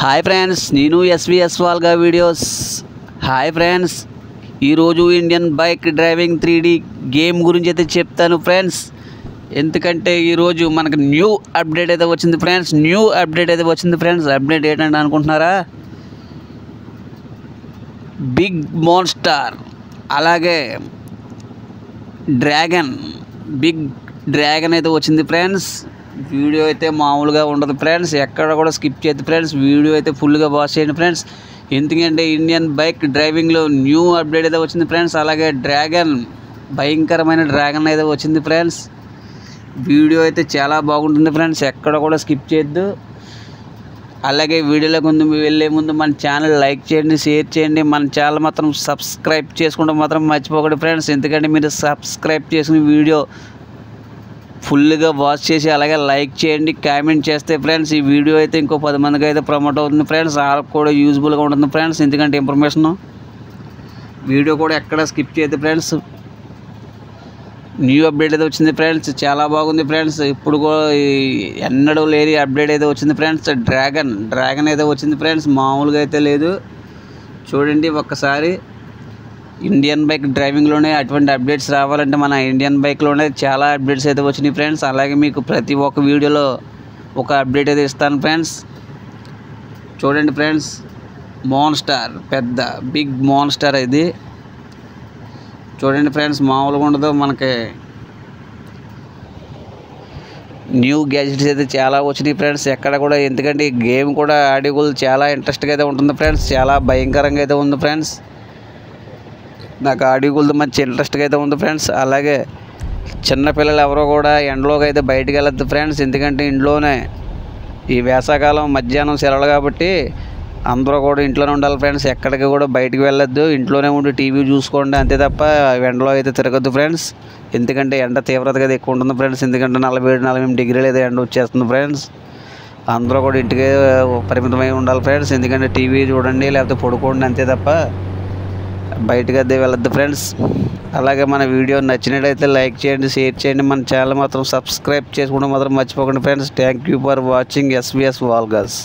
Hi friends, నేను SVS వాల్గా videos. Hi friends, ఈరోజు Indian bike driving 3D game గురించి అయితే చెప్తాను ఫ్రెండ్స్. ఎందుకంటే ఈరోజు మనకు న్యూ అప్డేట్ అయితే వచ్చింది ఫ్రెండ్స్. అప్డేట్ ఏంటంటే అనుకుంటున్నారా, బిగ్ మోన్స్టర్ అలాగే బిగ్ డ్రాగన్ అయితే వచ్చింది ఫ్రెండ్స్. వీడియో అయితే మామూలుగా ఉండదు ఫ్రెండ్స్, ఎక్కడ కూడా స్కిప్ చేయదు ఫ్రెండ్స్. వీడియో అయితే ఫుల్గా వాచ్ చేయండి ఫ్రెండ్స్. ఎందుకంటే ఇండియన్ బైక్ డ్రైవింగ్లో న్యూ అప్డేట్ అయితే వచ్చింది ఫ్రెండ్స్. అలాగే భయంకరమైన డ్రాగన్ అయితే వచ్చింది ఫ్రెండ్స్. వీడియో అయితే చాలా బాగుంటుంది ఫ్రెండ్స్, ఎక్కడ కూడా స్కిప్ చేయొద్దు. అలాగే వీడియోలో వెళ్ళే ముందు మన ఛానల్ లైక్ చేయండి, షేర్ చేయండి. మన ఛానల్ మాత్రం సబ్స్క్రైబ్ చేసుకుంటే మాత్రం మర్చిపోకండి ఫ్రెండ్స్. ఎందుకంటే మీరు సబ్స్క్రైబ్ చేసిన వీడియో ఫుల్గా వాచ్ చేసి అలాగే లైక్ చేయండి, కామెంట్ చేస్తే ఫ్రెండ్స్ ఈ వీడియో అయితే ఇంకో 10 మందికి అయితే ప్రమోట్ అవుతుంది ఫ్రెండ్స్. వాళ్ళకి కూడా యూజ్ఫుల్గా ఉంటుంది ఫ్రెండ్స్. ఎందుకంటే ఇన్ఫర్మేషన్ వీడియో కూడా ఎక్కడ స్కిప్ చేయదు ఫ్రెండ్స్. న్యూ అప్డేట్ అయితే వచ్చింది ఫ్రెండ్స్, చాలా బాగుంది ఫ్రెండ్స్. ఇప్పుడు కూడా ఎన్నడూ లేని అప్డేట్ అయితే వచ్చింది ఫ్రెండ్స్. డ్రాగన్ అయితే వచ్చింది ఫ్రెండ్స్, మామూలుగా అయితే లేదు. చూడండి ఒక్కసారి. ఇండియన్ బైక్ డ్రైవింగ్లోనే అటువంటి అప్డేట్స్ రావాలంటే మన ఇండియన్ బైక్లోనే చాలా అప్డేట్స్ అయితే వచ్చినాయి ఫ్రెండ్స్. అలాగే మీకు ప్రతి ఒక్క వీడియోలో ఒక అప్డేట్ అయితే ఇస్తాను ఫ్రెండ్స్. చూడండి ఫ్రెండ్స్, బిగ్ మోన్స్టర్ ఇది చూడండి ఫ్రెండ్స్, మామూలుగా ఉండదు. మనకి న్యూ గ్యాజెట్స్ అయితే చాలా వచ్చినాయి ఫ్రెండ్స్ ఎక్కడ కూడా. ఎందుకంటే ఈ గేమ్ కూడా ఆడియోలు చాలా ఇంట్రెస్ట్గా అయితే ఉంటుంది ఫ్రెండ్స్, చాలా భయంకరంగా అయితే ఉంది ఫ్రెండ్స్. నాకు ఆడియోలతో మంచి ఇంట్రెస్ట్గా అయితే ఉంది ఫ్రెండ్స్. అలాగే చిన్నపిల్లలు ఎవరో కూడా ఎండలోకి అయితే బయటికి వెళ్ళొద్దు ఫ్రెండ్స్. ఎందుకంటే ఇంట్లోనే ఈ వేసవకాలం మధ్యాహ్నం సెలవులు కాబట్టి అందరూ కూడా ఇంట్లోనే ఉండాలి ఫ్రెండ్స్. ఎక్కడికి కూడా బయటికి వెళ్ళొద్దు, ఇంట్లోనే ఉండి టీవీ చూసుకోండి అంతే తప్ప ఎండలో అయితే తిరగద్దు ఫ్రెండ్స్. ఎందుకంటే ఎండ తీవ్రత అయితే ఎక్కువ ఉంటుంది ఫ్రెండ్స్. ఎందుకంటే 47-48 డిగ్రీలు అయితే ఎండ వచ్చేస్తుంది ఫ్రెండ్స్. అందరూ కూడా ఇంటికే పరిమితమై ఉండాలి ఫ్రెండ్స్. ఎందుకంటే టీవీ చూడండి లేకపోతే పడుకోండి అంతే తప్ప బయటకు అయితే వెళ్ళొద్దు ఫ్రెండ్స్. అలాగే మన వీడియో నచ్చినట్లయితే లైక్ చేయండి, షేర్ చేయండి. మన ఛానల్ మాత్రం సబ్స్క్రైబ్ చేసుకోవడం మాత్రం మర్చిపోకండి friends. Thank you for watching SVS వాల్గాస్.